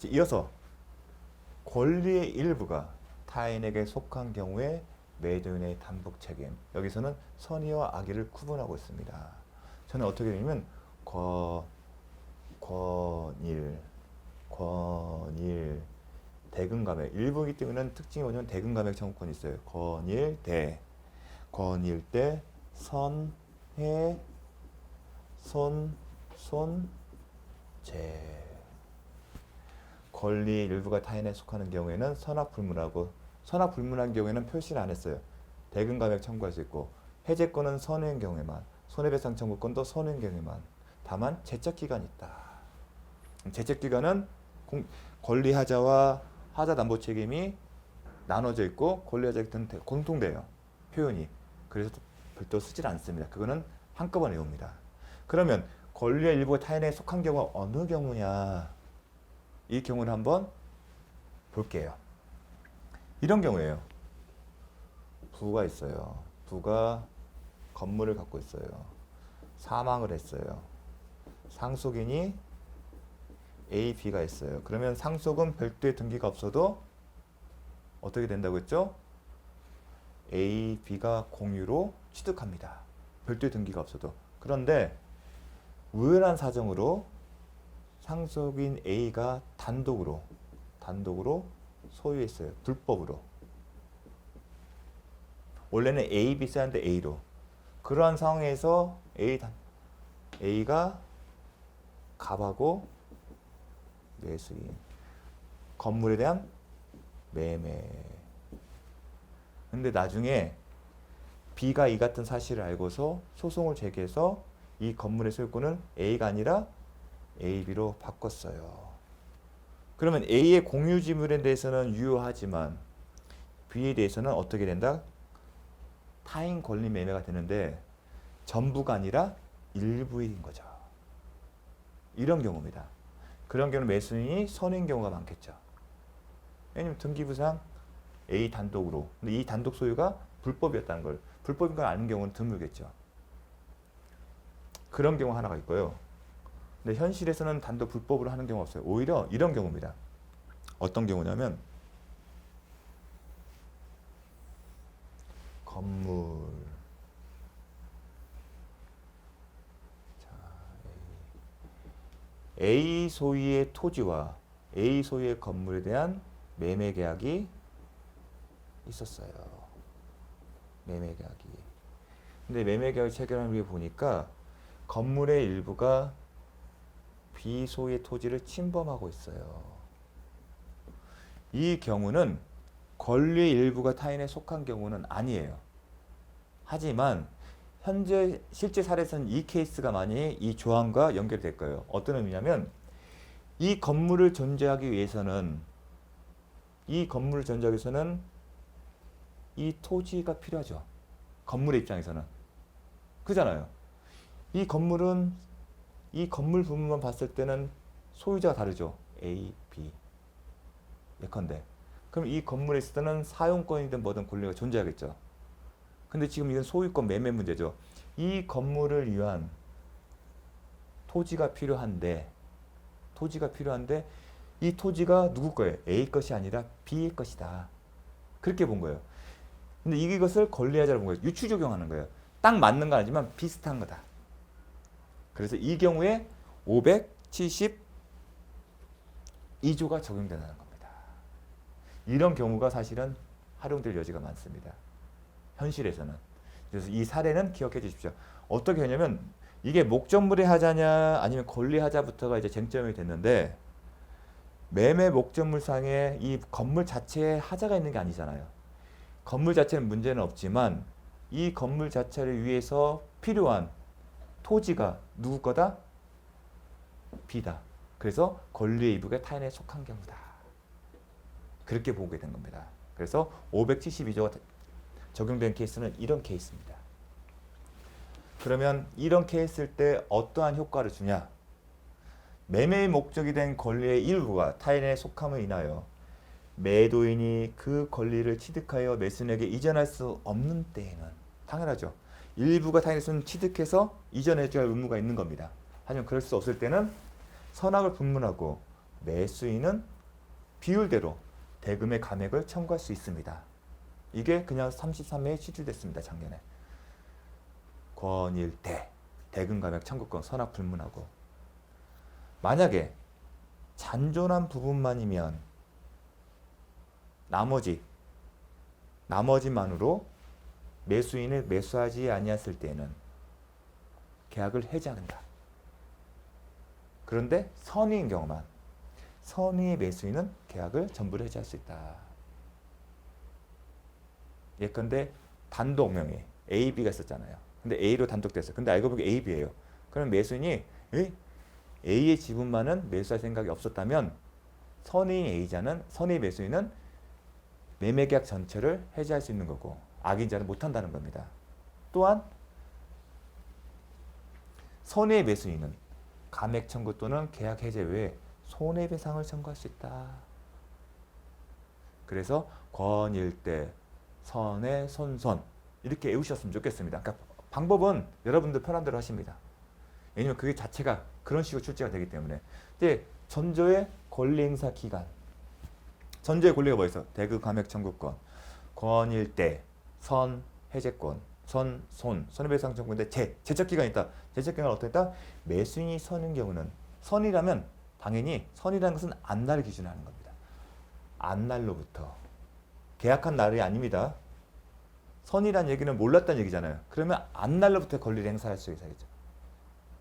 이어서 권리의 일부가 타인에게 속한 경우에 매도인의 담보 책임. 여기서는 선의와 악의를 구분하고 있습니다. 저는 어떻게 되냐면 권일 대금감액 일부이기 때문에 특징이 뭐냐면 대금감액 청구권이 있어요. 권일대 선해 손재. 권리의 일부가 타인에 속하는 경우에는 선악불문하고, 선악불문한 경우에는 표시를 안 했어요. 대금감액 청구할 수 있고, 해제권은 선의인 경우에만, 손해배상 청구권도 선의인 경우에만. 다만 제척기간이 있다. 제척기간은 권리하자와 하자 담보 책임이 나눠져 있고 권리하자는 공통돼요. 표현이. 그래서 별도 쓰질 않습니다. 그거는 한꺼번에 외웁니다. 그러면 권리의 일부가 타인에게 속한 경우가 어느 경우냐? 이 경우를 한번 볼게요. 이런 경우예요. 부가 있어요. 부가 건물을 갖고 있어요. 사망을 했어요. 상속인이 A, B가 있어요. 그러면 상속은 별도의 등기가 없어도 어떻게 된다고 했죠? A, B가 공유로 취득합니다. 별도의 등기가 없어도. 그런데 우연한 사정으로 상속인 A가 단독으로 소유했어요. 불법으로. 원래는 A, B 써야 하는데 A로. 그러한 상황에서 A가 갑하고 매수인. 건물에 대한 매매. 근데 나중에 B가 이 같은 사실을 알고서 소송을 제기해서 이 건물의 소유권을 A가 아니라 AB로 바꿨어요. 그러면 A의 공유 지물에 대해서는 유효하지만 B에 대해서는 어떻게 된다? 타인 권리 매매가 되는데 전부가 아니라 일부인 거죠. 이런 경우입니다. 그런 경우는 매수인이 선인 경우가 많겠죠. 왜냐면 등기부상 A 단독으로. 근데 이 단독 소유가 불법이었다는 걸, 불법인 걸 아는 경우는 드물겠죠. 그런 경우 하나가 있고요. 근데 현실에서는 단독 불법으로 하는 경우가 없어요. 오히려 이런 경우입니다. 어떤 경우냐면 건물. 자, A 소유의 토지와 A 소유의 건물에 대한 매매 계약이 있었어요. 매매 계약이. 근데 매매 계약을 체결한 후에 보니까 건물의 일부가 B 소유의 토지를 침범하고 있어요. 이 경우는 권리의 일부가 타인에 속한 경우는 아니에요. 하지만 현재 실제 사례에서는 이 케이스가 많이 이 조항과 연결될 거예요. 어떤 의미냐면 이 건물을 존재하기 위해서는 이 토지가 필요하죠. 건물의 입장에서는. 그잖아요. 이 건물 부분만 봤을 때는 소유자가 다르죠. A, B. 예컨대. 그럼 이 건물에 있을 때는 사용권이든 뭐든 권리가 존재하겠죠. 근데 지금 이건 소유권 매매 문제죠. 이 건물을 위한 토지가 필요한데 이 토지가 누구 거예요? A 것이 아니라 B의 것이다. 그렇게 본 거예요. 근데 이것을 권리하자로 본 거예요. 유추 적용하는 거예요. 딱 맞는 건 아니지만 비슷한 거다. 그래서 이 경우에 572조가 적용된다는 겁니다. 이런 경우가 사실은 활용될 여지가 많습니다. 현실에서는. 그래서 이 사례는 기억해 주십시오. 어떻게 하냐면 이게 목적물의 하자냐 아니면 권리 하자부터가 이제 쟁점이 됐는데 매매 목적물상에 이 건물 자체에 하자가 있는 게 아니잖아요. 건물 자체는 문제는 없지만 이 건물 자체를 위해서 필요한 토지가 누구 거다? B다. 그래서 권리의 일부가 타인에 속한 경우다. 그렇게 보게 된 겁니다. 그래서 572조가 적용된 케이스는 이런 케이스입니다. 그러면 이런 케이스일 때 어떠한 효과를 주냐? 매매의 목적이 된 권리의 일부가 타인에 속함을 인하여 매도인이 그 권리를 취득하여 매수인에게 이전할 수 없는 때에는 당연하죠. 일부가 타인에서는 취득해서 이전해줘야 할 의무가 있는 겁니다. 하지만 그럴 수 없을 때는 선악을 분문하고 매수인은 비율대로 대금의 감액을 청구할 수 있습니다. 이게 그냥 33회에 실질됐습니다. 작년에. 권일대 대금 감액 청구권 선악 불문하고, 만약에 잔존한 부분만이면 나머지만으로 매수인을 매수하지 아니했을 때에는 계약을 해지한다. 그런데 선의인 경우만, 선의의 매수인은 계약을 전부를 해지할 수 있다. 예컨대 단독 명의 A, B가 있었잖아요. 근데 A로 단독됐어요. 근데 알고 보니 A, B예요. 그럼 매수인이 A의 지분만은 매수할 생각이 없었다면 선의 매수인은 매매계약 전체를 해지할 수 있는 거고, 악인자는 못한다는 겁니다. 또한 선의 매수인은 감액 청구 또는 계약 해제 외에 손해배상을 청구할 수 있다. 그래서 권일대, 선의, 손선 이렇게 외우셨으면 좋겠습니다. 그러니까 방법은 여러분들 편한 대로 하십니다. 왜냐면 그게 자체가 그런 식으로 출제가 되기 때문에. 근데 전조의 권리행사 기간, 전조의 권리가 뭐 있어? 대금 감액 청구권, 권일대, 선, 해제권, 손해배상 청구인데 제척 기간이 있다. 제척 기간은 어떻게 있다? 매수인이 선인 경우는, 선이라면 당연히 선이라는 것은 안날을 기준으로 하는 겁니다. 안날로부터, 계약한 날이 아닙니다. 선이란 얘기는 몰랐다는 얘기잖아요. 그러면 안날로부터 권리를 행사할 수 있어야죠.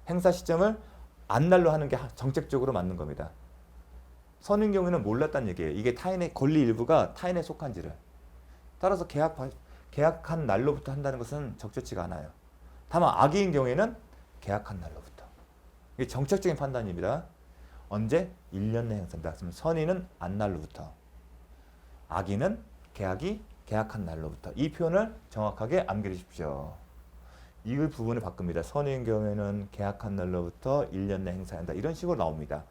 행사 시점을 안날로 하는 게 정책적으로 맞는 겁니다. 선인 경우에는 몰랐다는 얘기예요. 이게 타인의 권리 일부가 타인에 속한지를. 따라서 계약한 날로부터 한다는 것은 적절치가 않아요. 다만 악의인 경우에는 계약한 날로부터. 이게 정책적인 판단입니다. 언제? 1년 내 행사입니다. 그럼 선의는 안날로부터, 악의는 계약한 날로부터. 이 표현을 정확하게 암기해 주십시오. 이 부분을 바꿉니다. 선의인 경우에는 계약한 날로부터 1년 내 행사한다. 이런 식으로 나옵니다.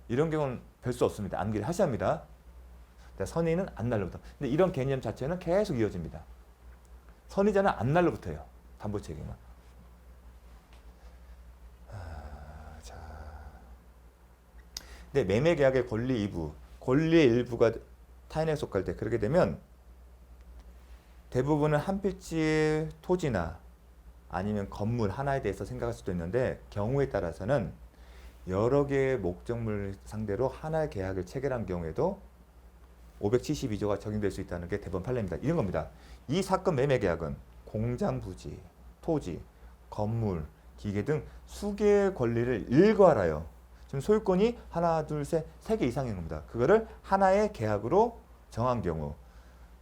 이런 경우는 별 수 없습니다. 암기를 하셔야 합니다. 선의는 안날로부터. 근데 이런 개념 자체는 계속 이어집니다. 선의자는 안날로부터예요. 담보 책임은. 자, 근데 매매 계약의 권리의 일부가 타인에 속할 때 그렇게 되면 대부분은 한 필지의 토지나 아니면 건물 하나에 대해서 생각할 수도 있는데, 경우에 따라서는 여러 개의 목적물 상대로 하나의 계약을 체결한 경우에도 572조가 적용될 수 있다는 게 대법원 판례입니다. 이런 겁니다. 이 사건 매매 계약은 공장 부지, 토지, 건물, 기계 등 수개의 권리를 일괄하여, 지금 소유권이 하나, 둘, 셋, 세 개 이상인 겁니다. 그거를 하나의 계약으로 정한 경우,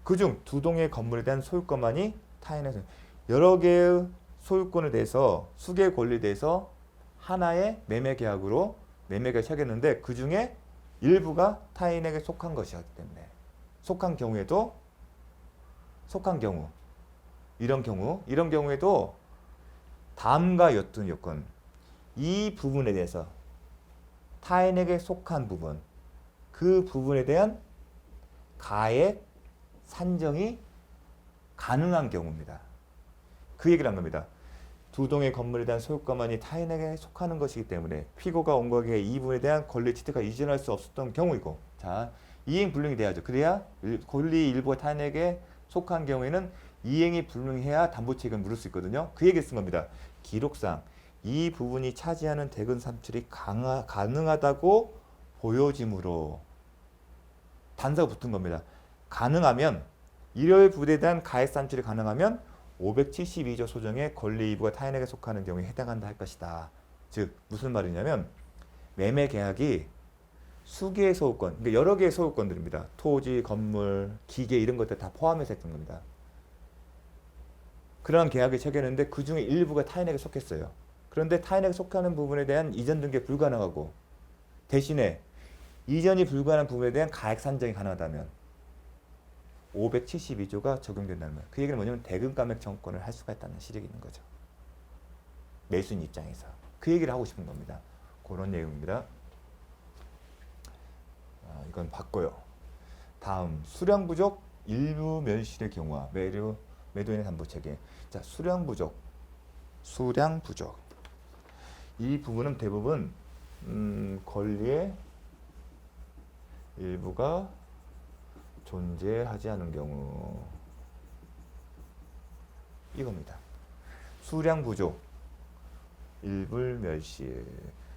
그중 두 동의 건물에 대한 소유권만이 타인에서, 여러 개의 소유권에 대해서, 수개의 권리에 대해서 하나의 매매 계약으로 매매가 체결했는데 그 중에 일부가 타인에게 속한 것이었기 때문에, 속한 경우, 이런 경우에도 다음과 같은 요건, 이 부분에 대해서 타인에게 속한 부분, 그 부분에 대한 가액 산정이 가능한 경우입니다. 그 얘기를 한 겁니다. 두 동의 건물에 대한 소유권만이 타인에게 속하는 것이기 때문에 피고가 원고에게 이 부분에 대한 권리 취득과 이전할 수 없었던 경우이고, 자, 이행 불능이 돼야죠. 그래야 권리 일부가 타인에게 속한 경우에는 이행이 불능해야 담보 책임을 물을 수 있거든요. 그 얘기를 쓴 겁니다. 기록상 이 부분이 차지하는 대금 산출이 가능하다고 보여지므로, 단서가 붙은 겁니다. 가능하면, 이러한 부분에 대한 가액 산출이 가능하면 572조 소정의 권리 일부가 타인에게 속하는 경우에 해당한다 할 것이다. 즉 무슨 말이냐면, 매매 계약이 수개의 소유권, 그러니까 여러 개의 소유권들입니다. 토지, 건물, 기계 이런 것들 다 포함해서 했던 겁니다. 그러한 계약을 체결했는데 그 중에 일부가 타인에게 속했어요. 그런데 타인에게 속하는 부분에 대한 이전 등기 불가능하고, 대신에 이전이 불가능한 부분에 대한 가액 산정이 가능하다면 572조가 적용된다는 거예요. 그 얘기는 뭐냐면 대금 감액 청구권을 할 수가 있다는 실익이 있는 거죠. 매수인 입장에서. 그 얘기를 하고 싶은 겁니다. 그런 내용입니다. 이건 봤고요. 다음, 수량 부족 일부 멸실의 경우와 매도인의 담보 체계. 자, 수량 부족. 이 부분은 대부분 권리의 일부가 존재하지 않은 경우 이겁니다. 수량 부족, 일불멸실.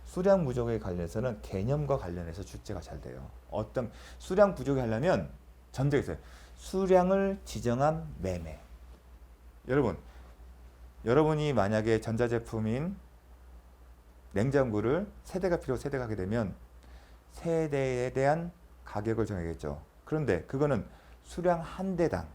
수량 부족에 관련해서는 개념과 관련해서 출제가 잘 돼요. 어떤 수량 부족이 하려면 전제가 있어요. 수량을 지정한 매매. 여러분이 만약에 전자제품인 냉장고를 세대가 필요하고 세대가 하게 되면 세대에 대한 가격을 정해야겠죠. 그런데 그거는 수량 한 대당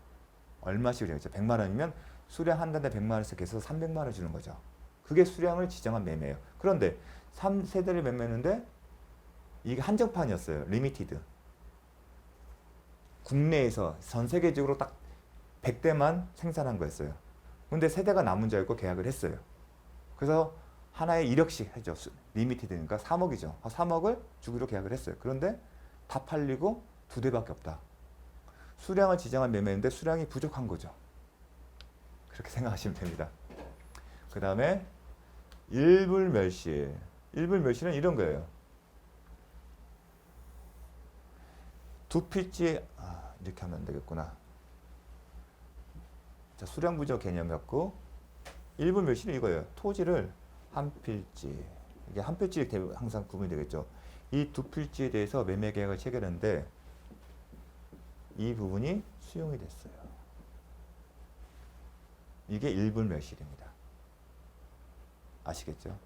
얼마씩 정해야겠죠. 100만 원이면 수량 한 단에 100만 원씩 해서 300만 원 주는 거죠. 그게 수량을 지정한 매매예요. 그런데 3세대를 매매했는데 이게 한정판이었어요. 리미티드. 국내에서 전 세계적으로 딱 100대만 생산한 거였어요. 근데 세대가 남은 줄 알고 계약을 했어요. 그래서 하나에 1억씩 하죠. 리미티드니까 3억이죠. 3억을 주기로 계약을 했어요. 그런데 다 팔리고 2대밖에 없다. 수량을 지정한 매매인데 수량이 부족한 거죠. 그렇게 생각하시면 됩니다. 그 다음에 일불멸실. 일불멸실은 이런 거예요. 두 필지, 이렇게 하면 안 되겠구나. 자, 수량 부족 개념이었고, 일불멸실은 이거예요. 토지를 한 필지, 이게 한 필지 항상 구분이 되겠죠. 이 두 필지에 대해서 매매 계약을 체결했는데 이 부분이 수용이 됐어요. 이게 일불멸실입니다. 아시겠죠?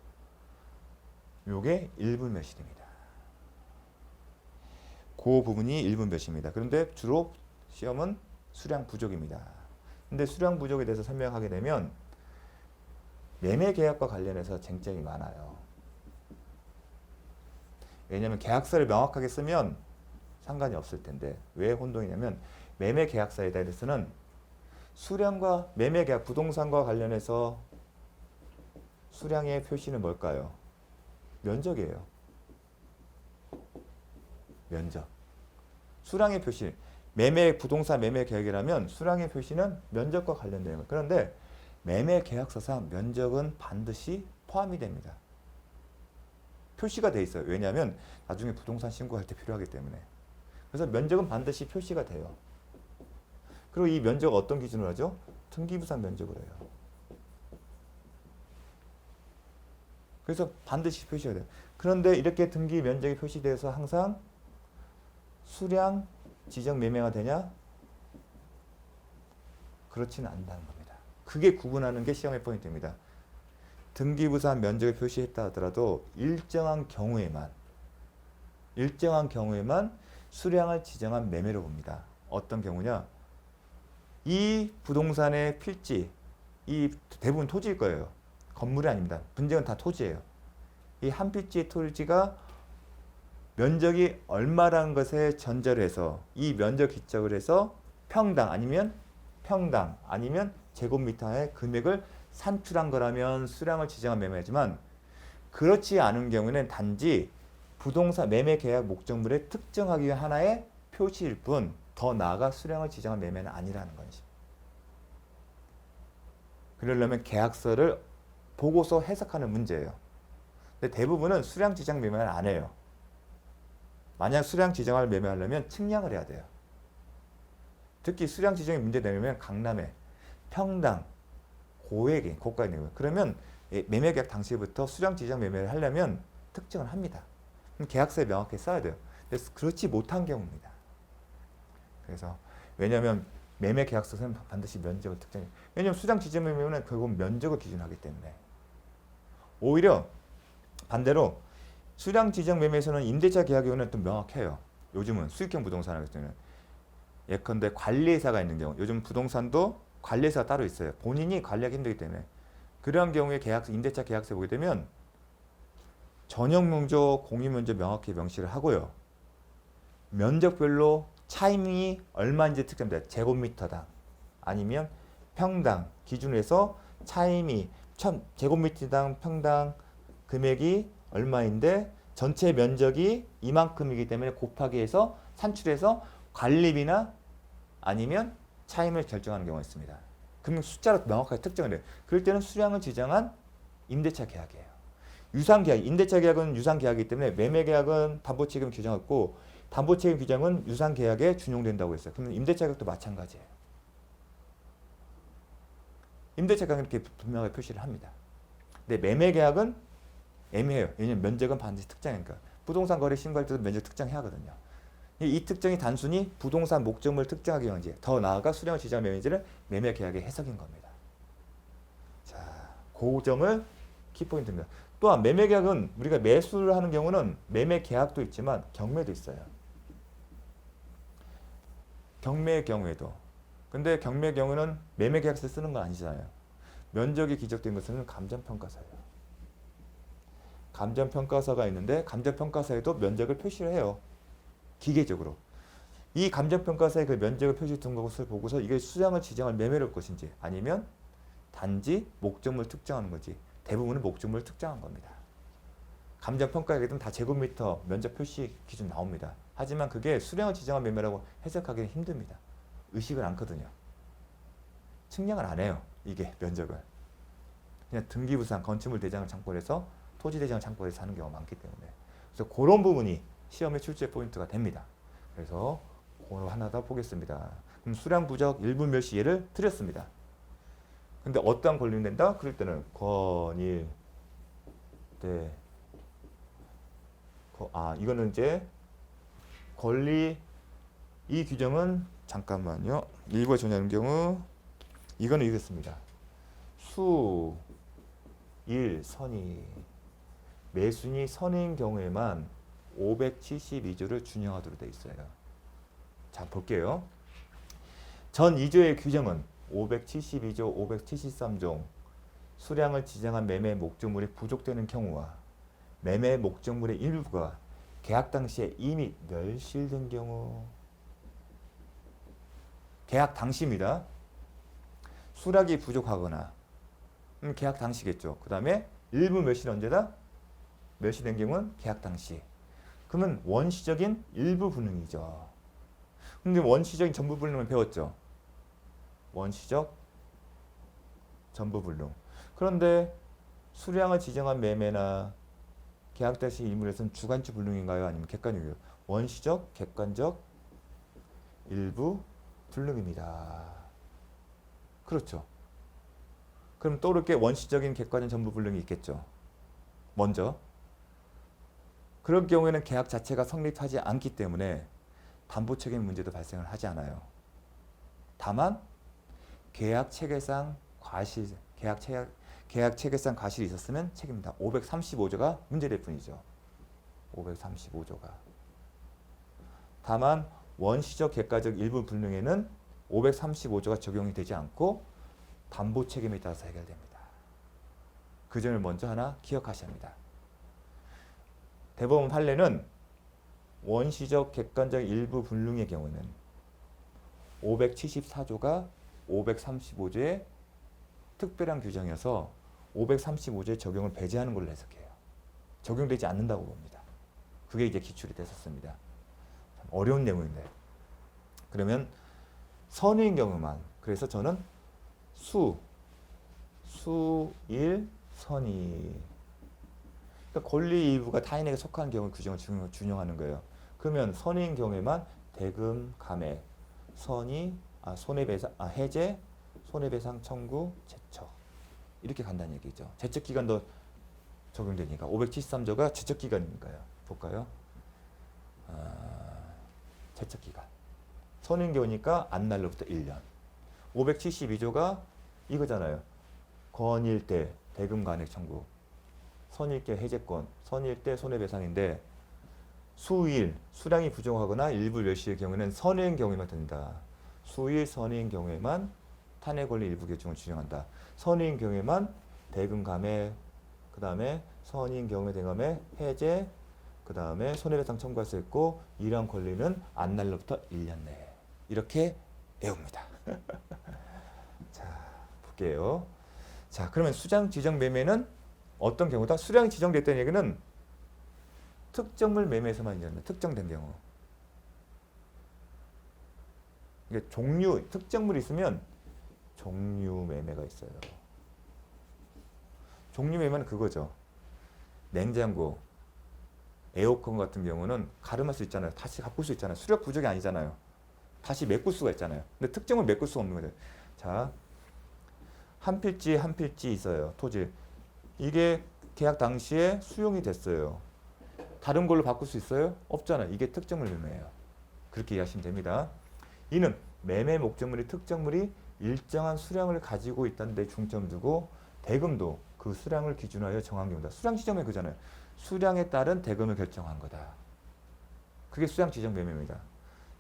요게 일불멸실입니다. 그 부분이 일불멸실입니다. 그런데 주로 시험은 수량 부족입니다. 근데 수량 부족에 대해서 설명하게 되면 매매 계약과 관련해서 쟁점이 많아요. 왜냐하면 계약서를 명확하게 쓰면 상관이 없을 텐데 왜 혼동이냐면 매매 계약서에 대해서는 수량과 매매 계약 부동산과 관련해서 수량의 표시는 뭘까요? 면적이에요. 면적. 수량의 표시. 부동산 매매 계약이라면 수량의 표시는 면적과 관련되는 거예요. 그런데 매매 계약서상 면적은 반드시 포함이 됩니다. 표시가 돼 있어요. 왜냐하면 나중에 부동산 신고할 때 필요하기 때문에. 그래서 면적은 반드시 표시가 돼요. 그리고 이 면적을 어떤 기준으로 하죠? 등기부산 면적으로 해요. 그래서 반드시 표시가 돼요. 그런데 이렇게 등기 면적이 표시돼서 항상 수량 지정 매매가 되냐? 그렇지는 않다는 겁니다. 그게 구분하는 게 시험의 포인트입니다. 등기부산 면적을 표시했다 하더라도 일정한 경우에만 수량을 지정한 매매로 봅니다. 어떤 경우냐? 이 부동산의 필지, 이 대부분 토지일 거예요. 건물이 아닙니다. 분쟁은 다 토지예요. 이 한 필지의 토지가 면적이 얼마라는 것에 전제를 해서 이 면적 기적을 해서 평당 아니면 제곱미터의 금액을 산출한 거라면 수량을 지정한 매매지만 그렇지 않은 경우에는 단지 부동산 매매 계약 목적물에 특정하기 위한 하나의 표시일 뿐 더 나아가 수량을 지정한 매매는 아니라는 것이죠. 그러려면 계약서를 보고서 해석하는 문제예요. 근데 대부분은 수량 지정 매매를 안 해요. 만약 수량 지정을 매매하려면 측량을 해야 돼요. 특히 수량 지정이 문제되면 강남에 평당 고액이 고가에 있는 거예요. 그러면 매매 계약 당시부터 수량 지정 매매를 하려면 특정을 합니다. 그럼 계약서에 명확히 써야 돼요. 그래서 그렇지 못한 경우입니다. 그래서 왜냐하면 매매 계약서는 반드시 면적을 특정해요. 왜냐하면 수량 지정 매매는 결국 면적을 기준하기 때문에 오히려 반대로 수량 지정 매매에서는 임대차 계약 경우는 또 명확해요. 요즘은 수익형 부동산 같은 경우는 예컨대 관리회사가 있는 경우 요즘 부동산도 관리회사가 따로 있어요. 본인이 관리하기 힘들기 때문에 그러한 경우에 임대차 계약서에 보게 되면 전용 면적, 공유 면적 명확히 명시를 하고요. 면적별로 차임이 얼마인지 특정됩니다. 제곱미터당 아니면 평당 기준으로 해서 차임이 제곱미터당 평당 금액이 얼마인데 전체 면적이 이만큼이기 때문에 곱하기 해서 산출해서 관리비나 아니면 차임을 결정하는 경우가 있습니다. 그러면 숫자로 명확하게 특정을 해요. 그럴 때는 수량을 지정한 임대차 계약이에요. 유상계약, 임대차 계약은 유상계약이기 때문에 매매계약은 담보책임을 규정했고 담보책임 규정은 유상계약에 준용된다고 했어요. 그러면 임대차 가격도 마찬가지예요. 임대차 가격은 이렇게 분명하게 표시를 합니다. 근데 매매계약은 애매해요. 왜냐하면 면적은 반드시 특정이니까. 부동산 거래 신고할 때도 면적 특정해야 하거든요. 이 특정이 단순히 부동산 목적물 특정하기 위한지, 더 나아가 수량을 지정한 매매인지를 매매계약의 해석인 겁니다. 자, 그 점을 키포인트입니다. 또한 매매계약은 우리가 매수를 하는 경우는 매매계약도 있지만 경매도 있어요. 경매의 경우에도. 근데 경매의 경우는 매매계약서에 쓰는 건 아니잖아요. 면적이 기적된 것은 감정평가서예요. 감정평가서가 있는데 감정평가서에도 면적을 표시를 해요. 기계적으로. 이 감정평가서에 그 면적을 표시된 것을 보고서 이게 수량을 지정할 매매를 할 것인지 아니면 단지 목적물 특정하는 거지. 대부분은 목적물 특정한 겁니다. 감정평가에게는 다 제곱미터 면적 표시 기준 나옵니다. 하지만 그게 수량을 지정한 매매라고 해석하기는 힘듭니다. 의식을 않거든요. 측량을 안 해요. 이게 면적을. 그냥 등기부상 건축물 대장을 참고를 해서 토지 대장을 참고를 해서 하는 경우가 많기 때문에. 그래서 그런 부분이 시험의 출제 포인트가 됩니다. 그래서 그거 하나 더 보겠습니다. 그럼 수량 부적 일부 멸시 예를 드렸습니다. 근데 어떠한 권리는 된다? 그럴 때는 권일 때 이거는 이제 권리 이 규정은 잠깐만요. 일부에 정의하는 경우 이거는 이렇습니다. 수, 일, 선의 매수인이 선의인 경우에만 572조를 준용하도록 되어 있어요. 자, 볼게요. 전 2조의 규정은 572조, 573종 수량을 지정한 매매 목적물이 부족되는 경우와 매매 목적물의 일부가 계약 당시에 이미 멸실된 경우. 계약 당시입니다. 수량이 부족하거나 계약 당시겠죠. 그 다음에 일부 멸실 언제다? 멸실된 경우는 계약 당시. 그러면 원시적인 일부 불능이죠. 근데 원시적인 전부 불능을 배웠죠. 원시적 전부 불능. 그런데 수량을 지정한 매매나 계약 당시 인물에서는 주관적 불능인가요? 아니면 객관적이요? 원시적, 객관적 일부 불능입니다. 그렇죠. 그럼 또 이렇게 원시적인 객관적 전부 불능이 있겠죠. 먼저 그런 경우에는 계약 자체가 성립하지 않기 때문에 담보책임 문제도 발생을 하지 않아요. 다만 계약 체계상 과실, 계약 체계상 과실이 있었으면 책임이다. 535조가 문제될 뿐이죠. 535조가. 다만 원시적 객관적 일부 불능에는 535조가 적용이 되지 않고 담보 책임에 따라서 해결됩니다. 그 점을 먼저 하나 기억하셔야 합니다. 대법원 판례는 원시적 객관적 일부 불능의 경우는 574조가 535조의 특별한 규정이어서 535조의 적용을 배제하는 걸로 해석해요. 적용되지 않는다고 봅니다. 그게 이제 기출이 됐었습니다. 어려운 내용인데. 그러면 선의인 경우만. 그래서 저는 수일, 선의. 그러니까 권리 일부가 타인에게 속한 경우 규정을 준용하는 거예요. 그러면 선의인 경우에만 대금, 감액, 선의, 손해배상, 해제, 손해배상 청구, 제척 이렇게 간다는 얘기죠. 제척 기간도 적용되니까 573조가 제척 기간이니까요. 볼까요? 제척 기간. 선의인 경우니까 안날로부터 1년. 572조가 이거잖아요. 권일 때 대금 간액 청구. 선일 때 해제권, 선일 때 손해배상인데 수일, 수량이 부족하거나 일부 멸시의 경우에는 선의인 경우에만 된다. 수일, 선의인 경우에만 탄핵 권리 일부 규정을 준용한다. 선의인 경우에만 대금 감액, 그 다음에 선의인 경우에 대금감액, 해제, 그 다음에 손해배상 청구할 수 있고 이러한 권리는 안날로부터 1년 내에. 이렇게 외웁니다. 자, 볼게요. 자, 그러면 수량 지정 매매는 어떤 경우다? 수량이 지정됐다는 얘기는 특정물 매매에서만 이제 특정된 경우. 이게 종류, 특정물이 있으면 종류 매매가 있어요. 종류 매매는 그거죠. 냉장고, 에어컨 같은 경우는 가름할 수 있잖아요. 다시 바꿀 수 있잖아요. 수력 부족이 아니잖아요. 다시 메꿀 수가 있잖아요. 근데 특정을 메꿀 수 없는 거예요. 자, 한 필지 한 필지 있어요. 토지. 이게 계약 당시에 수용이 됐어요. 다른 걸로 바꿀 수 있어요? 없잖아요. 이게 특정물 매매예요. 그렇게 이해하시면 됩니다. 이는 매매 목적물이 특정물이 일정한 수량을 가지고 있다는 데 중점 두고 대금도 그 수량을 기준하여 정한 경우다. 수량 지정매 그잖아요. 수량에 따른 대금을 결정한 거다. 그게 수량 지정 매매입니다.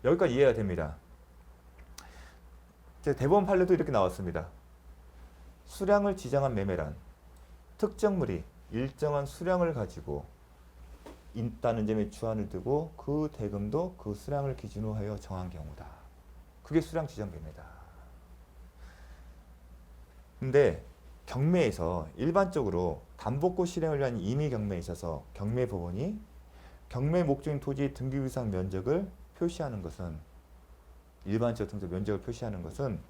여기까지 이해가 됩니다. 대법원 판례도 이렇게 나왔습니다. 수량을 지정한 매매란 특정물이 일정한 수량을 가지고 있다는 점에 주안을 두고 그 대금도 그 수량을 기준으로 하여 정한 경우다. 그게 수량 지정 매매다. 근데 경매에서 일반적으로 담보권 실행을 위한 임의 경매에 있어서 경매법원이 경매 목적인 토지의 등기부상 면적을 표시하는 것은 일반적 등록 면적을 표시하는 것은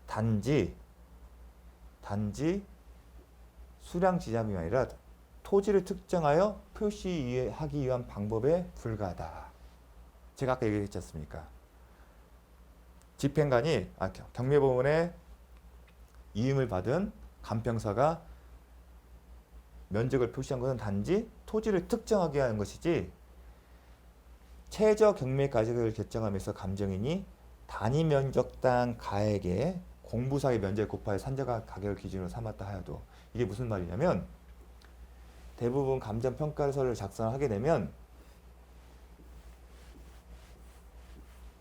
단지 수량 지정이 아니라 토지를 특정하여 표시하기 위한 방법에 불과하다. 제가 아까 얘기했지 않습니까? 집행관이 경매법원의 이임을 받은 간평사가 면적을 표시한 것은 단지 토지를 특정하게 하는 것이지 최저 경매 가격을 결정하면서 감정인이 단위 면적당 가액에 공부사의 면적을 곱하여 산정한 가격을 기준으로 삼았다 하여도 이게 무슨 말이냐면 대부분 감정평가서를 작성하게 되면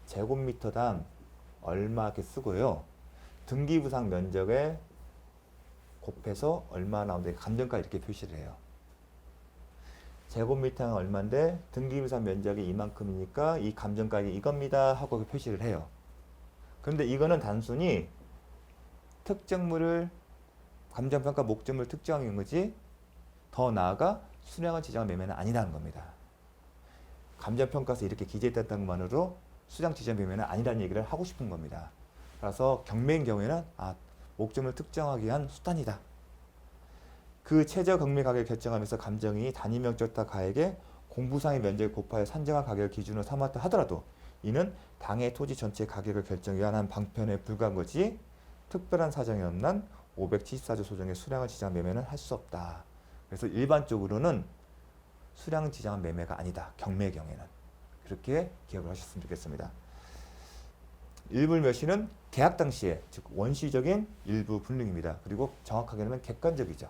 제곱미터당 얼마 이렇게 쓰고요. 등기부상 면적에 곱해서 얼마 나오는데 감정가 이렇게 표시를 해요. 제곱미터당 얼마인데 등기부상 면적이 이만큼이니까 이 감정가액이 이겁니다 하고 표시를 해요. 그런데 이거는 단순히 특정물을 감정평가 목적물을 특정한 거지 더 나아가 수량을 지정한 매매는 아니라는 겁니다. 감정평가서 이렇게 기재됐다는 것만으로 수량 지정 매매는 아니라는 얘기를 하고 싶은 겁니다. 그래서 경매인 경우에는 목적물을 특정하기 위한 수단이다. 그 최저 경매 가격을 결정하면서 감정인이 단위 면적당 가액에 공부상의 면적을 곱하여 산정한 가격을 기준으로 삼았다 하더라도 이는 당의 토지 전체 가격을 결정하기 위한 한 방편에 불과한 거지 특별한 사정이 없는 574조 소정의 수량을 지정한 매매는 할 수 없다. 그래서 일반적으로는 수량 지정한 매매가 아니다. 경매의 경우에는. 그렇게 기억을 하셨으면 좋겠습니다. 일불멸시는 계약 당시에 즉 원시적인 일부 불능입니다. 그리고 정확하게는 객관적이죠.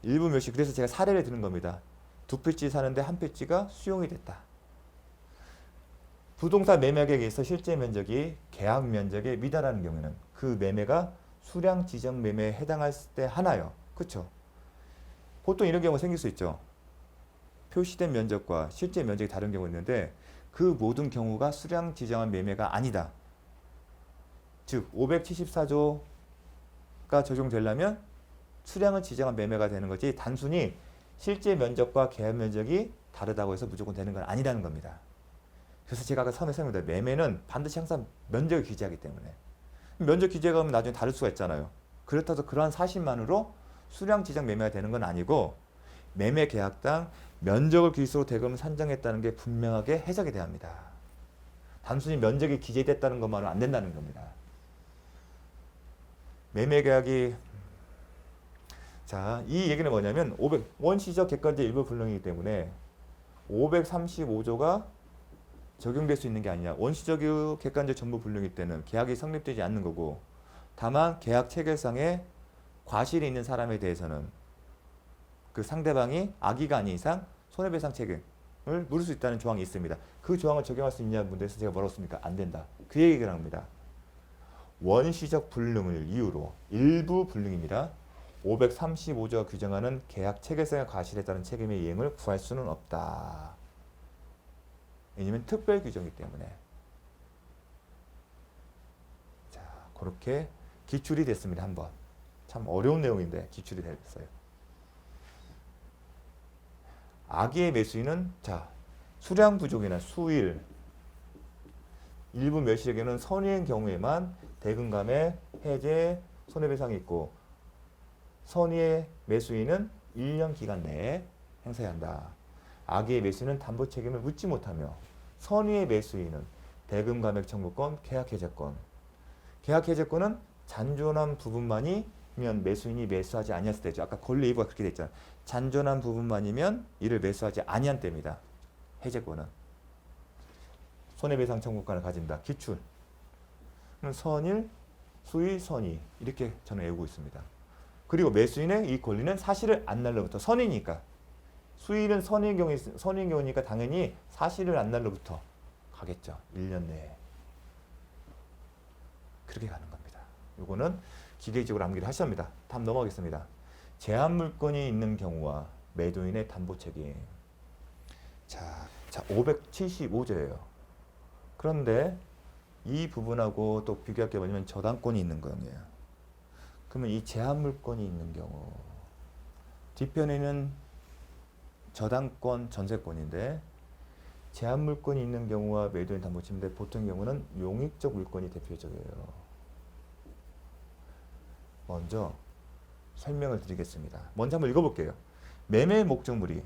일불멸시 그래서 제가 사례를 드는 겁니다. 두 필지 사는데 한 필지가 수용이 됐다. 부동산 매매 계획에서 실제 면적이 계약 면적에 미달하는 경우에는 그 매매가 수량 지정 매매에 해당할 때 하나요. 그렇죠? 보통 이런 경우가 생길 수 있죠. 표시된 면적과 실제 면적이 다른 경우가 있는데 그 모든 경우가 수량 지정한 매매가 아니다. 즉 574조가 적용되려면 수량을 지정한 매매가 되는 거지 단순히 실제 면적과 계약 면적이 다르다고 해서 무조건 되는 건 아니라는 겁니다. 그래서 제가 아까 처음에 설명드린 매매는 반드시 항상 면적을 기재하기 때문에 면적 기재가 하면 나중에 다를 수가 있잖아요. 그렇다고 해서 그러한 사실만으로 수량 지정 매매가 되는 건 아니고 매매 계약당 면적을 기준으로 대금을 산정했다는 게 분명하게 해석이 돼야 합니다. 단순히 면적이 기재됐다는 것만으로 안 된다는 겁니다. 매매 계약이 이 얘기는 뭐냐면 원시적 객관적 일부 불능이기 때문에 535조가 적용될 수 있는 게 아니냐. 원시적 객관적 전부 불능일 때는 계약이 성립되지 않는 거고 다만 계약 체결상에 과실이 있는 사람에 대해서는 그 상대방이 악의가 아닌 이상 손해배상 책임을 물을 수 있다는 조항이 있습니다. 그 조항을 적용할 수 있냐 문제에서 제가 뭐라고 했습니까? 안 된다. 그 얘기를 합니다. 원시적 불능을 이유로 일부 불능입니다. 535조가 규정하는 계약 체결상의 과실에 따른 책임의 이행을 구할 수는 없다. 왜냐면 특별 규정이기 때문에. 자, 그렇게 기출이 됐습니다. 한번. 참 어려운 내용인데 기출이 됐어요. 악의의 매수인은 수량 부족이나 수일, 일부 멸실에게는 선의의 경우에만 대금감의 해제, 손해배상이 있고 선의의 매수인은 1년 기간 내에 행사해야 한다. 악의의 매수인은 담보 책임을 묻지 못하며 선의의 매수인은 대금 감액 청구권, 계약 해제권. 계약 해제권은 잔존한 부분만이면 매수인이 매수하지 아니했을 때죠. 아까 권리 일부가 그렇게 돼 있잖아요. 잔존한 부분만이면 이를 매수하지 아니한 때입니다. 해제권은 손해배상 청구권을 가진다. 기출. 선일, 수의, 선의 이렇게 저는 외우고 있습니다. 그리고 매수인의 이 권리는 사실을 안 날로부터 선이니까 수의는 선인 경우니까 당연히 사실을 안 날로부터 가겠죠. 1년 내에. 그렇게 가는 겁니다. 요거는 기계적으로 암기를 하셔야 합니다. 다음 넘어가겠습니다. 제한 물건이 있는 경우와 매도인의 담보 책임. 자 575조예요. 그런데 이 부분하고 또 비교할 게 뭐냐면 저당권이 있는 거예요. 그러면 이 제한 물건이 있는 경우 뒷편에는 저당권, 전세권인데 제한 물건이 있는 경우와 매도인 담보 책임인데 보통 경우는 용익적 물건이 대표적이에요. 먼저 설명을 드리겠습니다. 먼저 한번 읽어볼게요. 매매 목적물이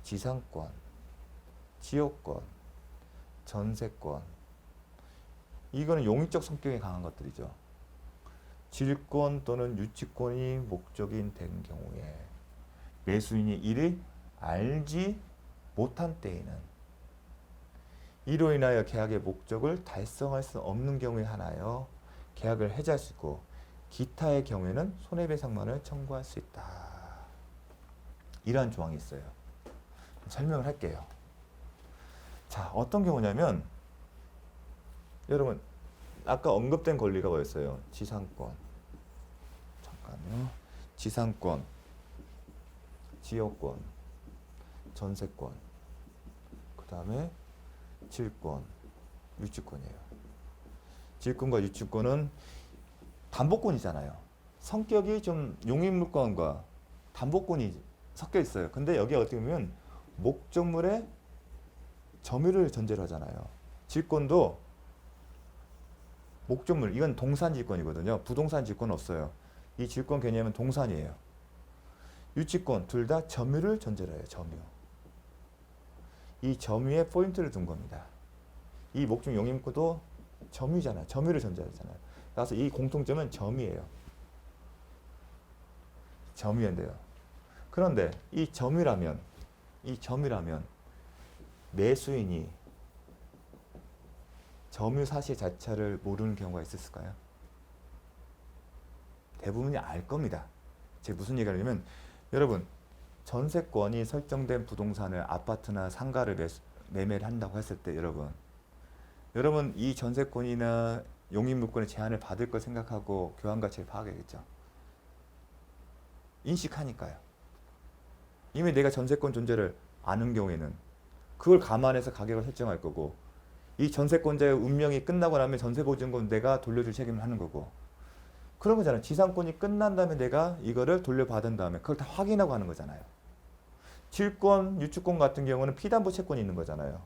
지상권, 지역권, 전세권 이거는 용익적 성격이 강한 것들이죠. 질권 또는 유치권이 목적인 된 경우에 매수인이 이를 알지 못한 때에는 이로 인하여 계약의 목적을 달성할 수 없는 경우에 하나여 계약을 해지할 수 있고 기타의 경우에는 손해배상만을 청구할 수 있다. 이러한 조항이 있어요. 설명을 할게요. 자, 어떤 경우냐면 여러분 아까 언급된 권리가 뭐였어요? 지상권. 잠깐요. 지상권, 지역권, 전세권, 그 다음에 질권, 유치권이에요. 질권과 유치권은 담보권이잖아요. 성격이 좀 용익물권과 담보권이 섞여 있어요. 근데 여기 어떻게 보면 목적물의 점유를 전제로 하잖아요. 질권도 목적물, 이건 동산 질권이거든요. 부동산 질권은 없어요. 이 질권 개념은 동산이에요. 유치권 둘 다 점유를 전제로 해요. 점유. 이 점유에 포인트를 둔 겁니다. 이 목적 용익물권도 점유잖아요. 점유를 전제로 하잖아요. 그래서 이 공통점은 점이에요. 점유인데요. 그런데 이 점유라면 매수인이 점유 사실 자체를 모르는 경우가 있었을까요? 대부분이 알 겁니다. 제가 무슨 얘기를 하냐면 여러분 전세권이 설정된 부동산을 아파트나 상가를 매매를 한다고 했을 때 여러분 이 전세권이나 용익물권의 제한을 받을 걸 생각하고 교환 가치를 파악하겠죠. 인식하니까요. 이미 내가 전세권 존재를 아는 경우에는 그걸 감안해서 가격을 설정할 거고 이 전세권자의 운명이 끝나고 나면 전세보증금 내가 돌려줄 책임을 하는 거고 그런 거잖아요. 지상권이 끝난 다음에 내가 이거를 돌려받은 다음에 그걸 다 확인하고 하는 거잖아요. 질권, 유치권 같은 경우는 피담보 채권이 있는 거잖아요.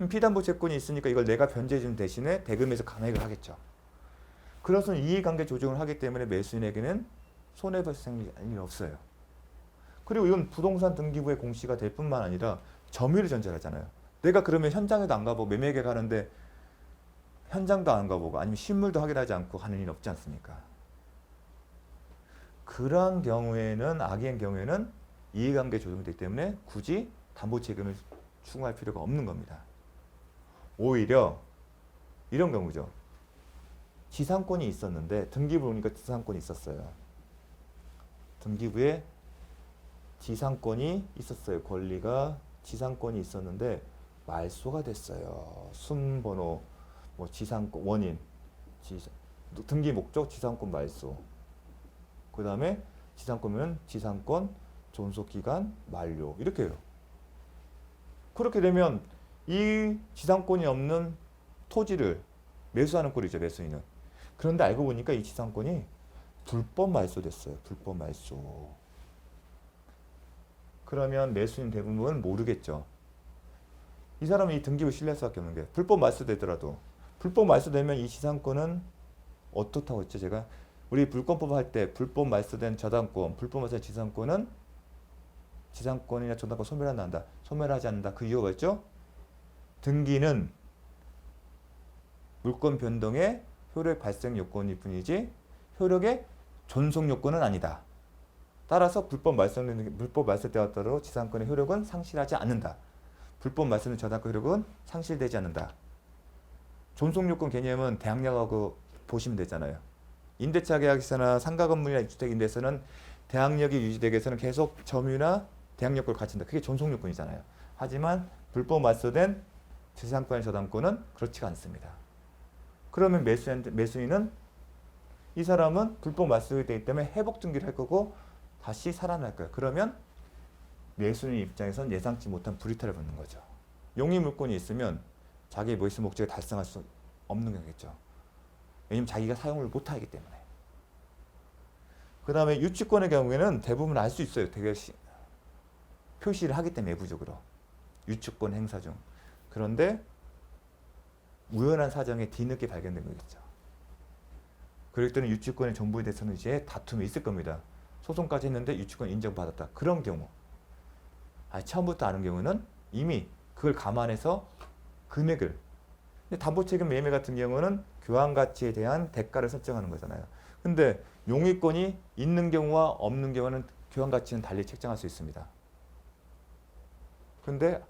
피담보 채권이 있으니까 이걸 내가 변제해주는 대신에 대금에서 감액을 하겠죠. 그래서 이해관계 조정을 하기 때문에 매수인에게는 손해발생이 없어요. 그리고 이건 부동산 등기부의 공시가 될 뿐만 아니라 점유를 전제로 하잖아요. 내가 그러면 현장에도 안 가보고 매매계 가는데 현장도 안 가보고 아니면 실물도 확인하지 않고 하는 일은 없지 않습니까? 그러한 경우에는 악의의 경우에는 이해관계 조정되기 때문에 굳이 담보 책임을 추궁할 필요가 없는 겁니다. 오히려 이런 경우죠. 지상권이 있었는데 등기부 오니까 지상권이 있었어요. 등기부에 지상권이 있었어요. 권리가 지상권이 있었는데 말소가 됐어요. 순번호, 뭐 지상권 원인, 등기 목적 지상권 말소. 그 다음에 지상권은 지상권 존속 기간 만료 이렇게 해요. 그렇게 되면 이 지상권이 없는 토지를 매수하는 꼴이죠. 매수인은. 그런데 알고 보니까 이 지상권이 불법 말소됐어요. 불법 말소. 그러면 매수인 대부분은 모르겠죠. 이 사람은 이 등기부 신뢰할 수밖에 없는 게 불법 말소되더라도 불법 말소되면 이 지상권은 어떻다고 했죠? 제가 우리 불권법 할 때 불법 말소된 저당권, 불법 말소된 지상권은 지상권이나 저당권 소멸한다. 소멸하지 않는다. 그 이유가 뭐였죠? 등기는 물권 변동의 효력 발생 요건일 뿐이지 효력의 존속 요건은 아니다. 따라서 불법 말소에 따라 지상권의 효력은 상실하지 않는다. 불법 말소는 저당권 효력은 상실되지 않는다. 존속 요건 개념은 대항력하고 보시면 되잖아요. 임대차 계약서나 상가 건물이나 입주택 임대에서는 대항력이 유지되기 위해서는 계속 점유나 대항력을 갖춘다. 그게 존속 요건이잖아요. 하지만 불법 말소된 지상권의 저당권은 그렇지가 않습니다. 그러면 매수인은 이 사람은 불법 말소가 되기 때문에 회복 등기를 할 거고 다시 살아날 거예요. 그러면 매수인 입장에서는 예상치 못한 불이탈을 받는 거죠. 용의 물권이 있으면 자기의 매수 목적을 달성할 수 없는 거겠죠. 왜냐면 자기가 사용을 못하기 때문에. 그 다음에 유치권의 경우에는 대부분 알 수 있어요. 되게 표시를 하기 때문에 내부적으로. 유치권 행사 중. 그런데 우연한 사정에 뒤늦게 발견된 거겠죠. 그럴 때는 유치권의 전부에 대해서는 이제 다툼이 있을 겁니다. 소송까지 했는데 유치권 인정받았다. 그런 경우. 처음부터 아는 경우는 이미 그걸 감안해서 금액을. 근데 담보책임 매매 같은 경우는 교환 가치에 대한 대가를 설정하는 거잖아요. 근데 용의권이 있는 경우와 없는 경우는 교환 가치는 달리 책정할 수 있습니다. 근데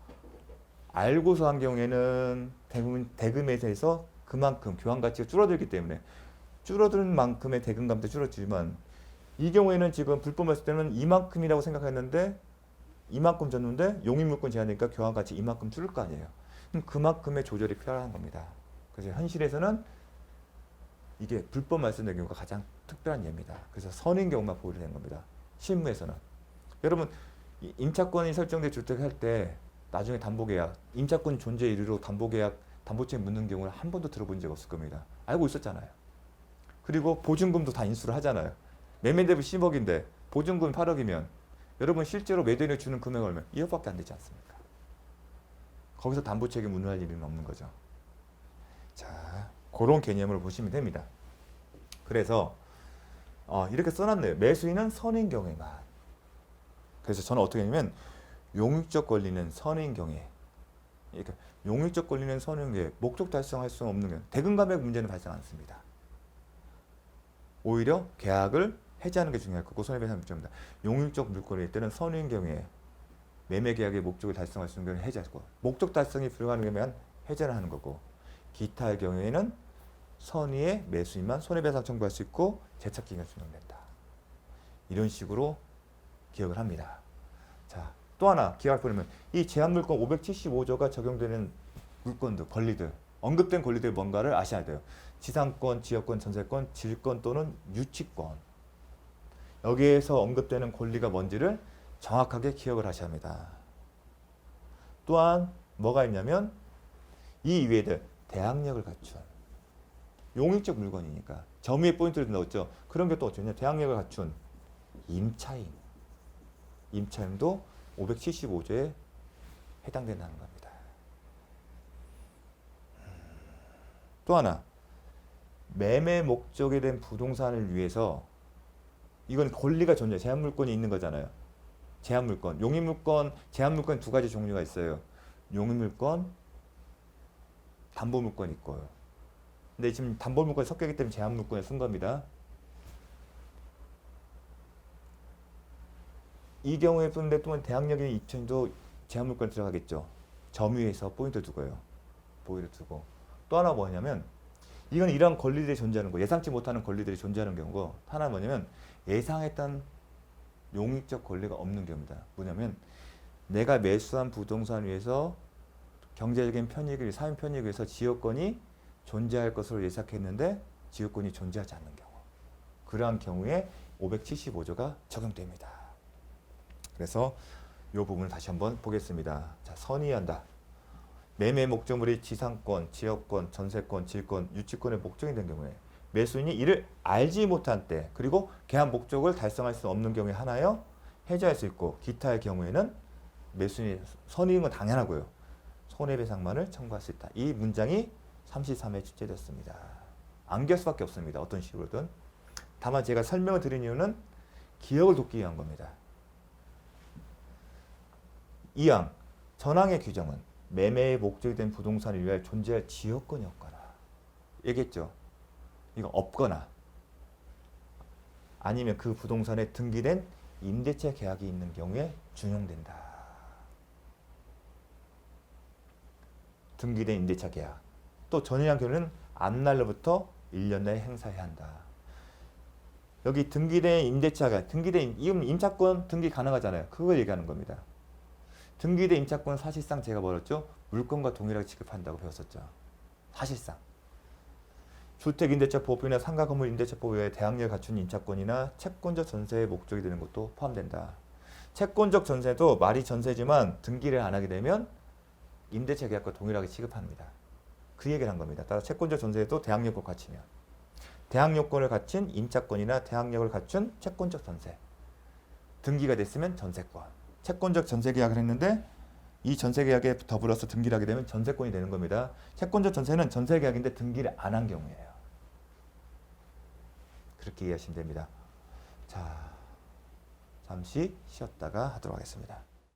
알고서 한 경우에는 대부분 대금에서 그만큼 교환 가치가 줄어들기 때문에 줄어드는 만큼의 대금감도 줄어들지만 이 경우에는 지금 불법 말소 때는 이만큼이라고 생각했는데 이만큼 줬는데 용의물권 제한이니까 교환 가치 이만큼 줄을 거 아니에요. 그럼 그만큼의 조절이 필요한 겁니다. 그래서 현실에서는 이게 불법 말소된 경우가 가장 특별한 예입니다. 그래서 선인 경우만 보호를 된 겁니다. 실무에서는. 여러분 임차권이 설정된 주택을 할 때 나중에 담보계약, 임차권 존재 이유로 담보계약, 담보책 묻는 경우를 한 번도 들어본 적 없을 겁니다. 알고 있었잖아요. 그리고 보증금도 다 인수를 하잖아요. 매매 대비 10억인데 보증금 8억이면 여러분 실제로 매도인에 주는 금액 얼마? 2억밖에 안 되지 않습니까? 거기서 담보책임 운운할 일은 없는 거죠. 자, 그런 개념으로 보시면 됩니다. 그래서 이렇게 써놨네요. 매수인은 선인 경우에만. 그래서 저는 어떻게 했냐면 용익적 권리는 선인 경우에, 그러니까 용익적 권리는 선인 경우에 목적 달성할 수 없는 경우, 대금 감액 문제는 발생 않습니다. 오히려 계약을 해지하는 게 중요할 거고 손해배상 문제입니다. 용익적 물권일 때는 선인 경우에 매매 계약의 목적을 달성할 수 있는 경우는 해지하고 목적 달성이 불가능하면 해제를 하는 거고 기타의 경우에는 선의의 매수인만 손해배상 청구할 수 있고 재찾기가 준용된다. 이런 식으로 기억을 합니다. 자, 또 하나 기억할 거면 이 제한물권 575조가 적용되는 물권들, 권리들, 언급된 권리들 뭔가를 아셔야 돼요. 지상권, 지역권, 전세권, 질권 또는 유치권. 여기에서 언급되는 권리가 뭔지를 정확하게 기억을 하셔야 합니다. 또한 뭐가 있냐면 이 이외에도 대항력을 갖춘 용익적 물건이니까 점유의 포인트를 넣었죠. 그런 게 또 어쩌냐? 대항력을 갖춘 임차인. 임차인도 575조에 해당된다는 겁니다. 또 하나 매매 목적에 된 부동산을 위해서 이건 권리가 존재, 제한물권이 있는 거잖아요. 제한물권, 용의물권, 제한물권 두 가지 종류가 있어요. 용의물권, 담보물권 있고요. 근데 지금 담보물권이 섞여있기 때문에 제한물권에 쓴 겁니다. 이 경우에 쓰는데 또 대항력의 입천도 제한물권 들어가겠죠. 점유에서 포인트 두고요. 포인트 두고. 또 하나 뭐냐면 이건 이런 권리들이 존재하는 거, 예상치 못하는 권리들이 존재하는 경우고 하나 뭐냐면 예상했던 용익적 권리가 없는 경우입니다. 뭐냐면 내가 매수한 부동산 위에서 경제적인 편익을, 사회 편익을 위해서 지역권이 존재할 것으로 예상했는데 지역권이 존재하지 않는 경우. 그러한 경우에 575조가 적용됩니다. 그래서 이 부분을 다시 한번 보겠습니다. 자, 선의한다. 매매 목적물이 지상권, 지역권, 전세권, 질권, 유치권의 목적이 된 경우에 매수인이 이를 알지 못한 때 그리고 계약 목적을 달성할 수 없는 경우에 하나여 해지할 수 있고 기타의 경우에는 매수인이 선의인 건 당연하고요. 손해배상만을 청구할 수 있다. 이 문장이 33회 출제됐습니다. 암기할 수밖에 없습니다. 어떤 식으로든. 다만 제가 설명을 드린 이유는 기억을 돕기 위한 겁니다. 2항 전항의 규정은 매매의 목적이 된 부동산을 위하여 존재할 지역권이 없거나 얘기했죠. 이거 없거나 아니면 그 부동산에 등기된 임대차 계약이 있는 경우에 준용된다. 등기된 임대차 계약. 또 전이한 경우는 앞날로부터 1년 내에 행사해야 한다. 여기 등기된 임대차가 등기된 임차권 등기 가능하잖아요. 그걸 얘기하는 겁니다. 등기된 임차권 사실상 제가 뭐랬죠? 물건과 동일하게 취급한다고 배웠었죠. 사실상. 주택임대차보호법이나 상가건물 임대차법 외에 대항력을 갖춘 임차권이나 채권적 전세의 목적이 되는 것도 포함된다. 채권적 전세도 말이 전세지만 등기를 안 하게 되면 임대차 계약과 동일하게 취급합니다. 그 얘기를 한 겁니다. 따라 채권적 전세도 대항력을 갖추면 대항요건을 갖춘 임차권이나 대항력을 갖춘 채권적 전세 등기가 됐으면 전세권 채권적 전세 계약을 했는데 이 전세 계약에 더불어서 등기를 하게 되면 전세권이 되는 겁니다. 채권적 전세는 전세 계약인데 등기를 안 한 경우예요. 그렇게 이해하시면 됩니다. 자, 잠시 쉬었다가 하도록 하겠습니다.